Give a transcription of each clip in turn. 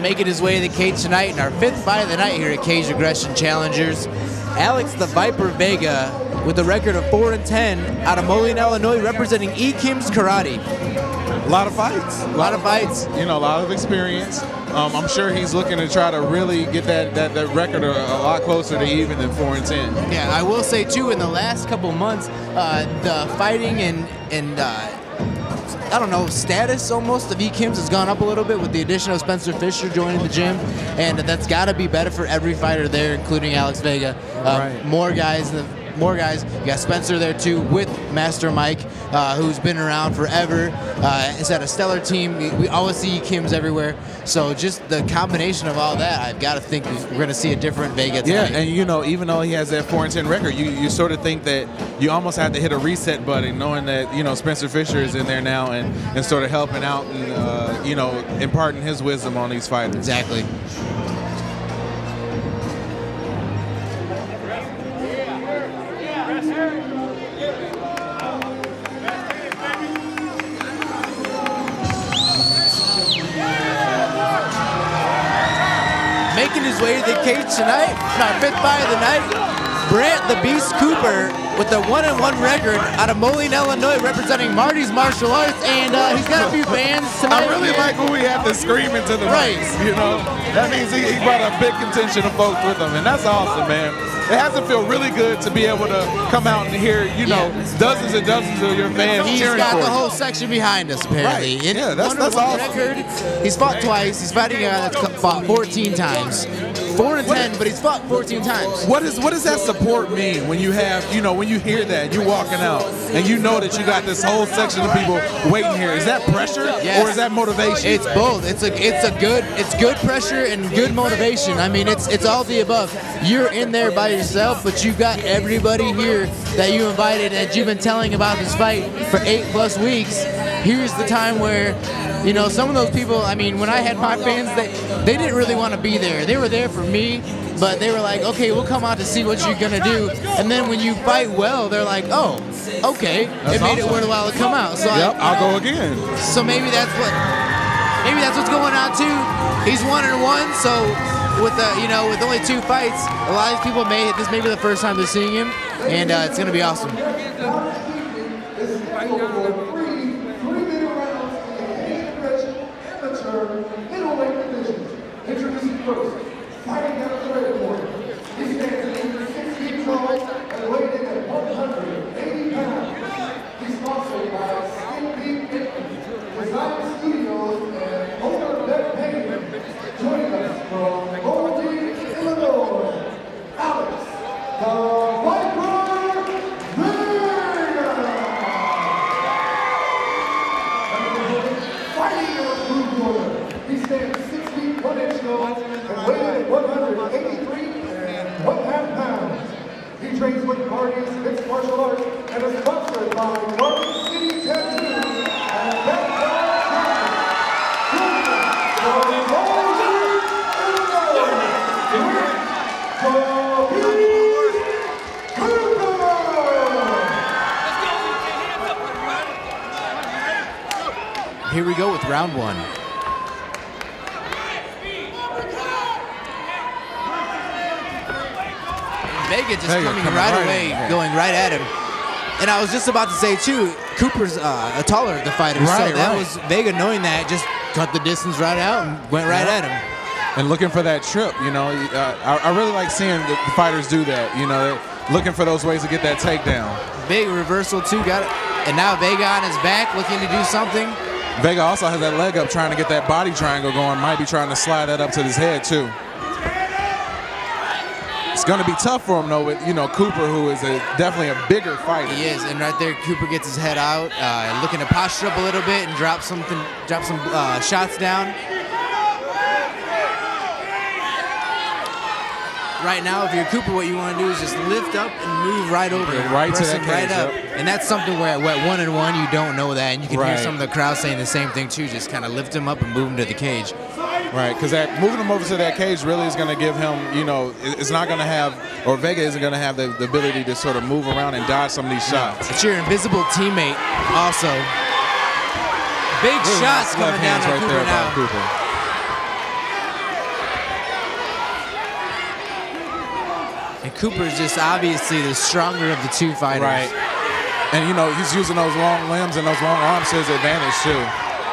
making his way to the cage tonight in our 5th fight of the night here at Cage Aggression Challengers. Alex the Viper Vega with a record of 4-10 out of Moline, Illinois, representing E. Kim's Karate. A lot of fights. A lot of fights. You know, a lot of experience. I'm sure he's looking to try to really get that record a lot closer to even than 4-10. Yeah, I will say too, in the last couple months, the fighting and I don't know, status almost of E. Kim's has gone up a little bit with the addition of Spencer Fisher joining the gym, and that's got to be better for every fighter there, including Alex Vega. Right. More guys. You got Spencer there too with Master Mike, who's been around forever. It's had a stellar team. We always see E. Kim's everywhere. So just the combination of all that, I've got to think we're going to see a different Vega tonight. Yeah, and you know, even though he has that 4-10 record, you sort of think that you almost have to hit a reset button, knowing that, you know, Spencer Fisher is in there now and sort of helping out and, you know, imparting his wisdom on these fighters. Exactly. Making his way to the cage tonight, in our 5th fight of the night, Brandt the Beast Cooper with a 1-1 record out of Moline, Illinois, representing Marty's Martial Arts, and he's got a few fans tonight. I really like when we have to scream into the mics, you know. That means he brought a big contingent of folks with him, and that's awesome, man. It has to feel really good to be able to come out and hear, you know, dozens and dozens of your fans cheering for you. He's got the whole section behind us, apparently. Right. Yeah, that's awesome. Record, he's fought twice. He's fighting a guy that's fought 14 times. 4-10, but he's fought 14 times. What does that support mean when you have, you know, when you hear that, you're walking out, and you know that you got this whole section of people waiting here? Is that pressure, or is that motivation? It's both. It's good pressure and good motivation. I mean, it's all the above. You're in there by yourself, but you've got everybody here that you invited and that you've been telling about this fight for 8+ weeks. Here's the time where, you know, some of those people, I mean, when I had my fans, they didn't really want to be there. They were there for me, but they were like, okay, we'll come out to see what you're going to do. And then when you fight well, they're like, oh, okay, it made it worthwhile to come out. So yep, I'll go again. So maybe that's what's going on too. He's 1-1, so with with only 2 fights, a lot of these people this may be the first time they're seeing him, and it's going to be awesome. Introducing first, fighting out of the red corner. He stands at 6 feet tall and weighed in at 180 pounds. He's sponsored by Skin Deep Design Studios and owner Beck Payne. Joining us from Moline, Illinois, Alex the Viper Vega. Fighting out of the blue corner. He stands 6 feet 1 inch tall and weighed at 183 1/2 pounds. He trains with Marty's Mixed Martial Arts and is sponsored by Marty City Tattoo and Background Here we go with round 1. Vega just coming right away, going right at him. And I was just about to say, too, Cooper's taller of the fighters. Right, so that was Vega knowing that, just cut the distance right out and went right at him. And looking for that trip, you know. I really like seeing the fighters do that, you know, looking for those ways to get that takedown. Big reversal, too, got it. And now Vega on his back, looking to do something. Vega also has that leg up, trying to get that body triangle going. Might be trying to slide that up to his head, too. It's going to be tough for him, though, with, you know, Cooper, who is definitely a bigger fighter. He is, and right there, Cooper gets his head out, looking to posture up a little bit and drop some shots down. Right now, if you're Cooper, what you want to do is just lift up and move right over. Right to that cage, right up. yep. And that's something where at 1-1, you don't know that. And you can hear some of the crowd saying the same thing, too. Just kind of lift him up and move him to the cage. Right, because moving him over to that cage really is going to give him, you know, it's not going to have, or Vega isn't going to have the ability to sort of move around and dodge some of these shots. It's your invisible teammate also. Big shots coming down on Cooper now. And Cooper's just obviously the stronger of the two fighters. Right. And, you know, he's using those long limbs and those long arms to his advantage, too.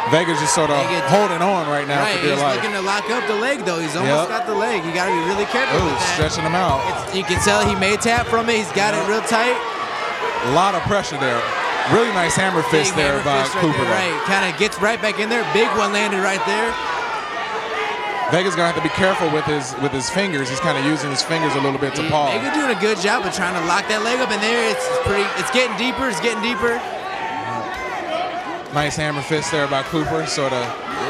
Vega's just sort of holding on right now for dear life. He's looking to lock up the leg, though. He's almost got the leg. You got to be really careful with that. Stretching him out. You can tell he may tap from it. He's got it real tight. A lot of pressure there. Really nice hammer fist there by Cooper. Right, kind of gets right back in there. Big one landed right there. Vega's gonna have to be careful with his fingers. He's kind of using his fingers a little bit to paw. Vega doing a good job of trying to lock that leg up in there. It's getting deeper. It's getting deeper. Nice hammer fist there by Cooper, sort of,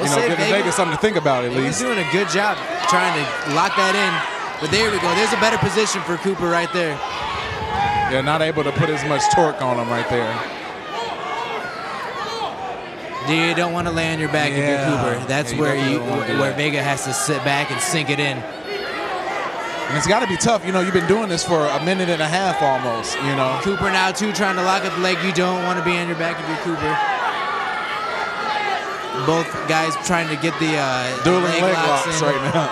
you know, giving Vega something to think about at least. He's doing a good job trying to lock that in. But there we go. There's a better position for Cooper right there. Yeah, not able to put as much torque on him right there. You don't want to lay on your back if you're Cooper. That's where Vega has to sit back and sink it in. And it's got to be tough. You know, you've been doing this for a minute and a half almost, you know. Cooper now, too, trying to lock up the leg. You don't want to be on your back if you're Cooper. Both guys trying to get the dueling leg locks right now.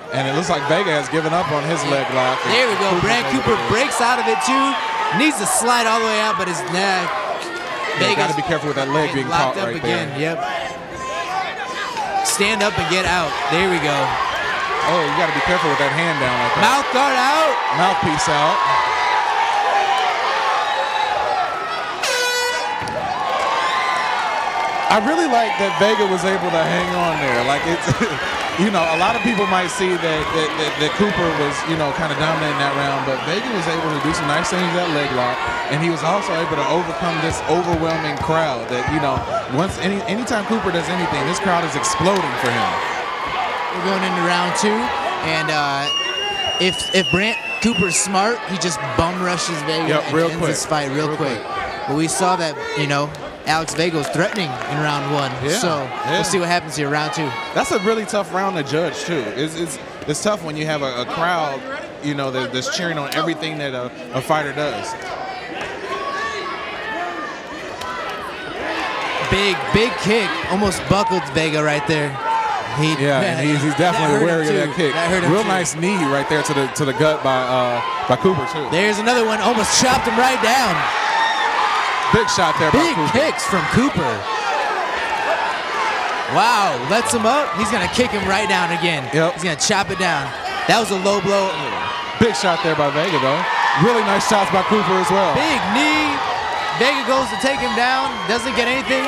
And it looks like Vega has given up on his leg lock. There we go. Brandt Cooper breaks out of it, too. Needs to slide all the way out, but his neck. Vega's got to be careful with that leg being caught right again. there. Yep. Stand up and get out. There we go. Oh, you got to be careful with that hand down like that. Mouth guard out. Mouthpiece out. I really like that Vega was able to hang on there. Like it's, you know, a lot of people might see that Cooper was, you know, kind of dominating that round, but Vega was able to do some nice things with that leg lock, and he was also able to overcome this overwhelming crowd. That, you know, anytime Cooper does anything, this crowd is exploding for him. We're going into round 2, and if Brandt Cooper's smart, he just bum rushes Vega and ends this fight real quick. But we saw that, you know, Alex Vega was threatening in round 1, so we'll see what happens here, round 2. That's a really tough round to judge too. It's tough when you have a crowd, you know, that's cheering on everything that a fighter does. Big kick, almost buckled Vega right there. He's definitely wary of that kick. Real nice knee right there to the gut by Cooper too. There's another one, almost chopped him right down. Big shot there by Cooper. Big kicks from Cooper. Wow, lets him up. He's going to kick him right down again. Yep. He's going to chop it down. That was a low blow. Big shot there by Vega, though. Really nice shots by Cooper as well. Big knee. Vega goes to take him down. Doesn't get anything.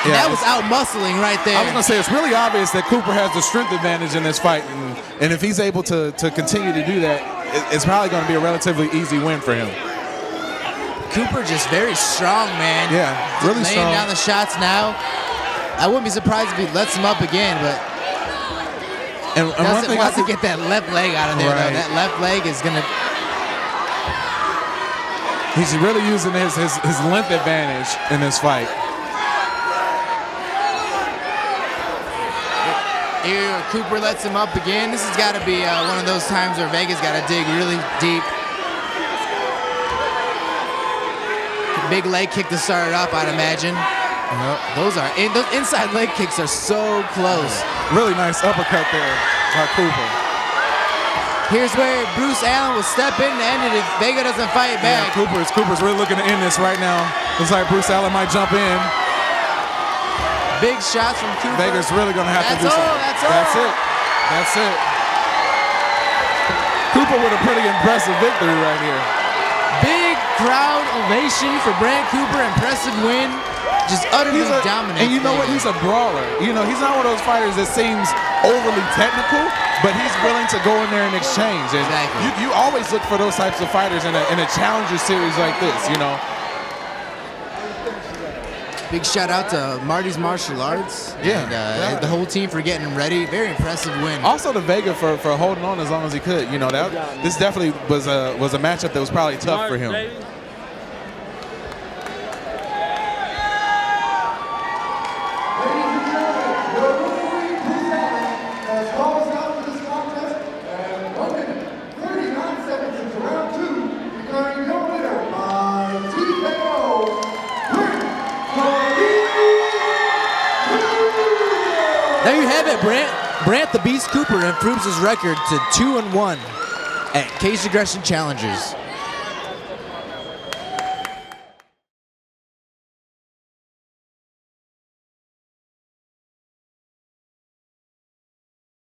And that was out-muscling right there. I was going to say, it's really obvious that Cooper has the strength advantage in this fight. And if he's able to continue to do that, it's probably going to be a relatively easy win for him. Cooper just very strong, man. Yeah, really strong. Laying down the shots now. I wouldn't be surprised if he lets him up again, but wants to get that left leg out of there, though. That left leg is going to... He's really using his length advantage in this fight. Here, Cooper lets him up again. This has got to be one of those times where Vega's got to dig really deep. Big leg kick to start it off, I'd imagine. Those inside leg kicks are so close. Really nice uppercut there by Cooper. Here's where Bruce Allen will step in and end it if Vega doesn't fight back. Yeah, Cooper's really looking to end this right now. Looks like Bruce Allen might jump in. Big shots from Cooper. Vega's really going to have to do something. That's it. Cooper with a pretty impressive victory right here. Big crowd ovation for Brandt Cooper. Impressive win. Just utterly dominant. And you know what? He's a brawler. You know, he's not one of those fighters that seems overly technical, but he's willing to go in there and exchange. And you always look for those types of fighters in a challenger series like this, you know. Big shout out to Marty's Martial Arts. And the whole team for getting him ready. Very impressive win. Also to Vega for holding on as long as he could. You know, this definitely was a matchup that was probably tough for him. There you have it, Brandt. Brandt the Beast Cooper improves his record to 2-1 at Cage Aggression Challengers.